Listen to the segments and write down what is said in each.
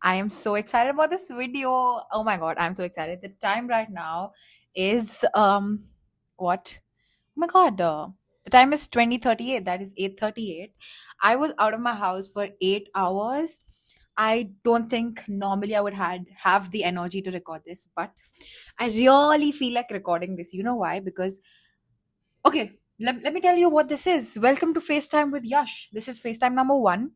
I am so excited about this video. Oh my god, I'm so excited. The time right now is what? Oh my god, the time is 20:38. That is 8:38. I was out of my house for 8 hours. I don't think normally I would have the energy to record this, but I really feel like recording this. You know why? Because okay, let me tell you what this is. Welcome to FaceTime with Yash. This is FaceTime number 1.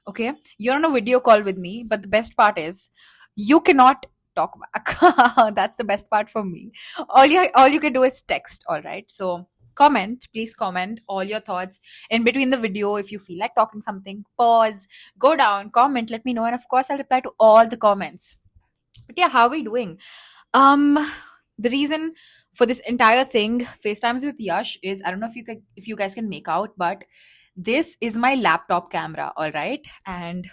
Okay, you're on a video call with me, but the best part is you cannot talk back. That's the best part for me. All you can do is text. All right, so comment, please comment all your thoughts in between the video. If you feel like talking something, pause, go down, comment, let me know, and of course I'll reply to all the comments. But yeah, how are we doing? um the reason for this entire thing, FaceTimes with Yash, is I don't know if you guys can make out, but this is my laptop camera, all right? And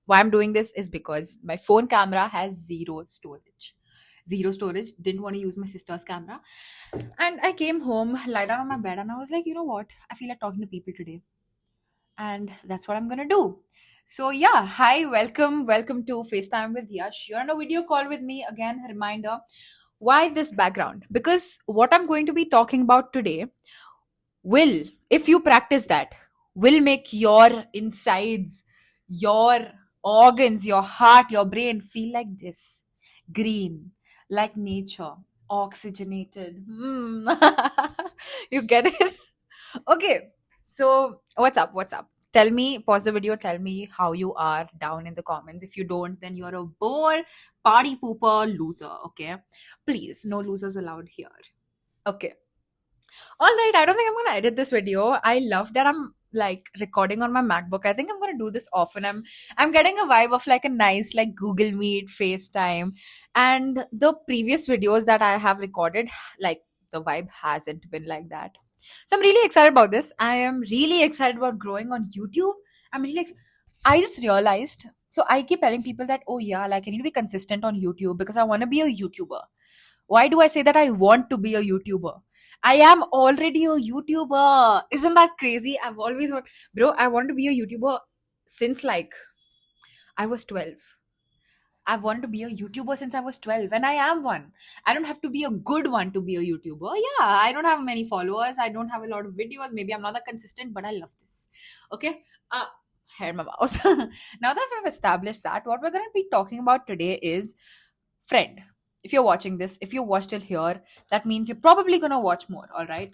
why I'm doing this is because my phone camera has zero storage. Zero storage. Didn't want to use my sister's camera. And I came home, lie down on my bed, and I was like, you know what? I feel like talking to people today. And that's what I'm gonna do. So yeah, hi, welcome to FaceTime with Yash. You're on a video call with me again. Reminder, why this background? Because what I'm going to be talking about today will, if you practice that, will make your insides, your organs, your heart, your brain feel like this, green, like nature, oxygenated. You get it? Okay, so what's up? Tell me, pause the video, tell me how you are down in the comments. If you don't, then you're a bore, party pooper, loser. Okay, please, no losers allowed here. Okay, all right, I don't think I'm gonna edit this video. I love that I'm like recording on my MacBook. I think I'm gonna do this often. I'm getting a vibe of like a nice like Google Meet, FaceTime. And the previous videos that I have recorded, like the vibe hasn't been like that. So I'm really excited about this. I am really excited about growing on YouTube. I'm really I just realized, so I keep telling people that, oh yeah, like I need to be consistent on YouTube because I want to be a YouTuber. Why do I say that I want to be a YouTuber? I am already a YouTuber. Isn't that crazy? I've always want, bro, I want to be a YouTuber since like I was 12. I've wanted to be a YouTuber since I was 12, and I am one. I don't have to be a good one to be a YouTuber. Yeah, I don't have many followers. I don't have a lot of videos. Maybe I'm not that consistent, but I love this. Okay. Hair my mouse. Now that we've established that, what we're going to be talking about today is friend. If you're watching this, if you watched till here, that means you're probably going to watch more. All right.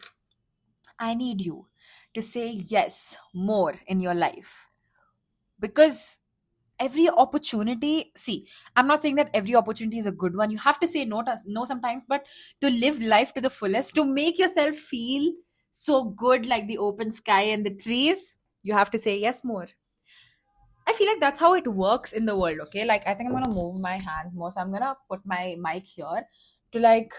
I need you to say yes more in your life because every opportunity, see, I'm not saying that every opportunity is a good one. You have to say no sometimes, but to live life to the fullest, to make yourself feel so good like the open sky and the trees, you have to say yes more. I feel like that's how it works in the world. Okay, like I think I'm gonna move my hands more, so I'm gonna put my mic here to like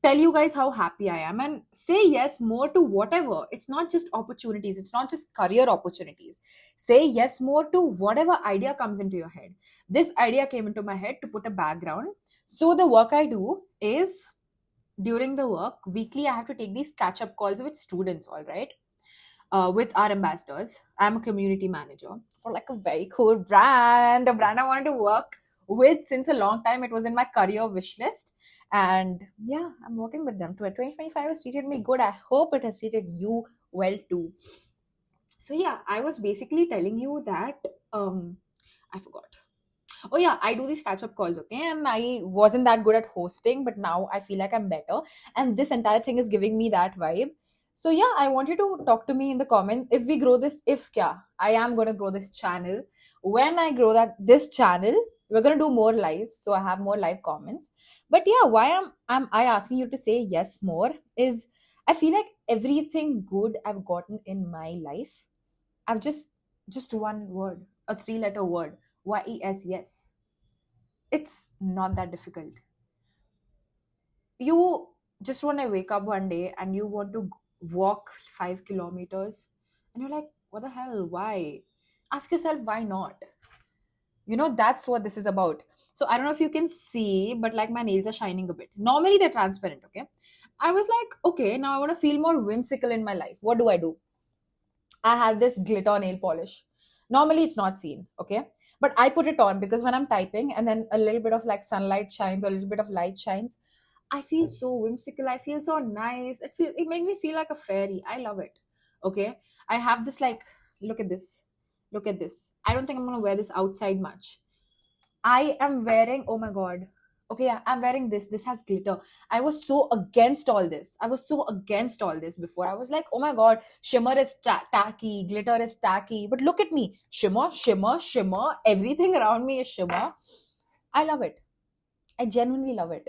tell you guys how happy I am and say yes more to whatever. It's not just opportunities, it's not just career opportunities. Say yes more to whatever idea comes into your head. This idea came into my head to put a background. So, the work I do is during the work, weekly, I have to take these catch up calls with students, all right? With our ambassadors. I'm a community manager for like a very cool brand, a brand I wanted to work with since a long time. It was in my career wish list. And yeah, I'm working with them. 2025 has treated me good. I hope it has treated you well too. So yeah, I was basically telling you that I forgot. Oh yeah, I do these catch up calls, okay? And I wasn't that good at hosting, but now I feel like I'm better. And this entire thing is giving me that vibe. So yeah, I want you to talk to me in the comments. If we grow this, if kya, I am gonna grow this channel. When I grow this channel, we're gonna do more lives, so I have more live comments. But yeah, why am I asking you to say yes more? Is I feel like everything good I've gotten in my life, I've just one word, a three-letter word, YES, yes. It's not that difficult. You just want to wake up one day and you want to walk 5 kilometers, and you're like, what the hell? Why? Ask yourself, why not? That's what this is about. So I don't know if you can see, but like my nails are shining a bit. Normally they're transparent, okay? I was like, okay, now I want to feel more whimsical in my life. What do? I had this glitter nail polish. Normally it's not seen, okay? But I put it on because when I'm typing and then a little bit of like sunlight shines or a little bit of light shines, I feel so whimsical. I feel so nice. It made me feel like a fairy. I love it. Okay. I have this like, look at this. Look at this. I don't think I'm gonna wear this outside much. I am wearing, oh my god. Okay, yeah, I'm wearing this. This has glitter. I was so against all this. I was so against all this before. I was like, oh my god, shimmer is tacky, glitter is tacky. But look at me, shimmer, shimmer, shimmer. Everything around me is shimmer. I love it. I genuinely love it.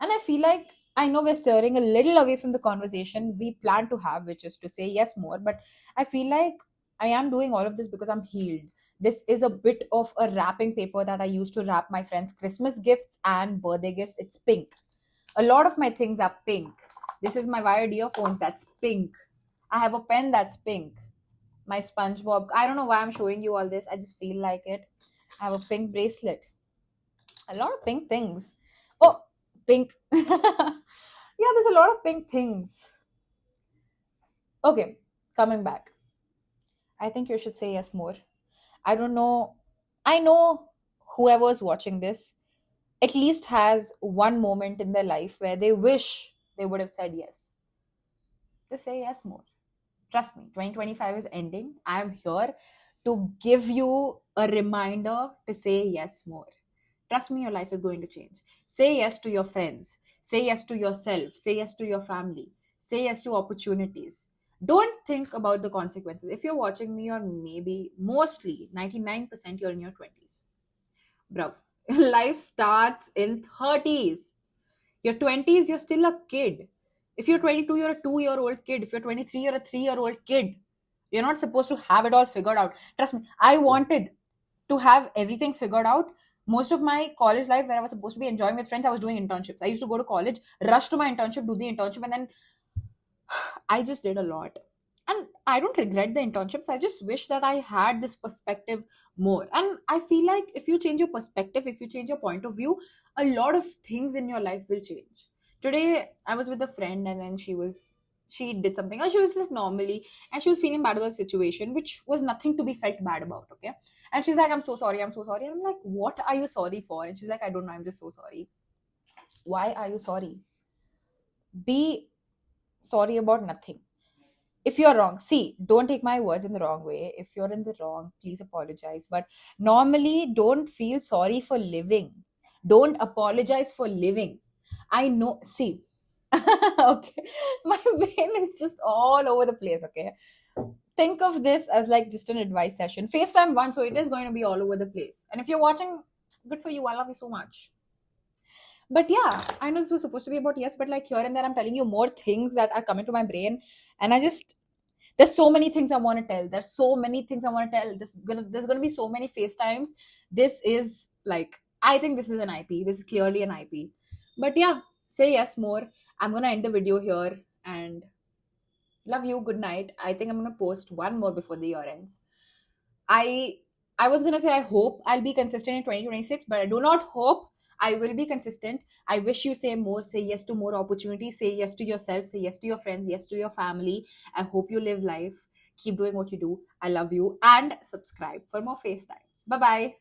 And I feel like I know we're steering a little away from the conversation we plan to have, which is to say yes more. But I feel like I am doing all of this because I'm healed. This is a bit of a wrapping paper that I used to wrap my friends' Christmas gifts and birthday gifts. It's pink. A lot of my things are pink. This is my wired earphones, that's pink. I have a pen that's pink. My SpongeBob. I don't know why I'm showing you all this. I just feel like it. I have a pink bracelet. A lot of pink things. Oh, pink. Yeah, there's a lot of pink things. Okay, coming back. I think you should say yes more. I don't know. I know whoever's watching this at least has one moment in their life where they wish they would have said yes. Just say yes more. Trust me, 2025 is ending. I'm here to give you a reminder to say yes more. Trust me, your life is going to change. Say yes to your friends. Say yes to yourself. Say yes to your family. Say yes to opportunities. Don't think about the consequences. If you're watching me, or maybe mostly 99% you're in your 20s. Bruv, life starts in 30s. Your 20s, you're still a kid. If you're 22, you're a 2-year-old kid. If you're 23, you're a 3-year-old kid. You're not supposed to have it all figured out. Trust me, I wanted to have everything figured out. Most of my college life, where I was supposed to be enjoying with friends, I was doing internships. I used to go to college, rush to my internship, do the internship, and then I just did a lot. And I don't regret the internships. I just wish that I had this perspective more. And I feel like if you change your perspective, if you change your point of view, a lot of things in your life will change. Today, I was with a friend and then she did something, or she was like normally, and she was feeling bad about the situation, which was nothing to be felt bad about, okay? And she's like, I'm so sorry, I'm so sorry. And I'm like, what are you sorry for? And she's like, I don't know, I'm just so sorry. Why are you sorry? Be sorry about nothing. If you're wrong, see, don't take my words in the wrong way. If you're in the wrong, please apologize. But normally, don't feel sorry for living. Don't apologize for living. I know, see, okay, my brain is just all over the place, okay? Think of this as like just an advice session. FaceTime one, so it is going to be all over the place. And if you're watching, good for you. I love you so much. But yeah, I know this was supposed to be about yes, but like here and there, I'm telling you more things that are coming to my brain. And I just, there's so many things I want to tell. There's so many things I want to tell. There's gonna be so many FaceTimes. This is like, I think this is an IP. This is clearly an IP. But yeah, say yes more. I'm gonna end the video here and love you. Good night. I think I'm gonna post one more before the year ends. I I was gonna say I hope I'll be consistent in 2026, but I do not hope I will be consistent. I wish you say more, say yes to more opportunities, say yes to yourself, say yes to your friends, yes to your family. I hope you live life. Keep doing what you do. I love you and subscribe for more FaceTimes. Bye bye.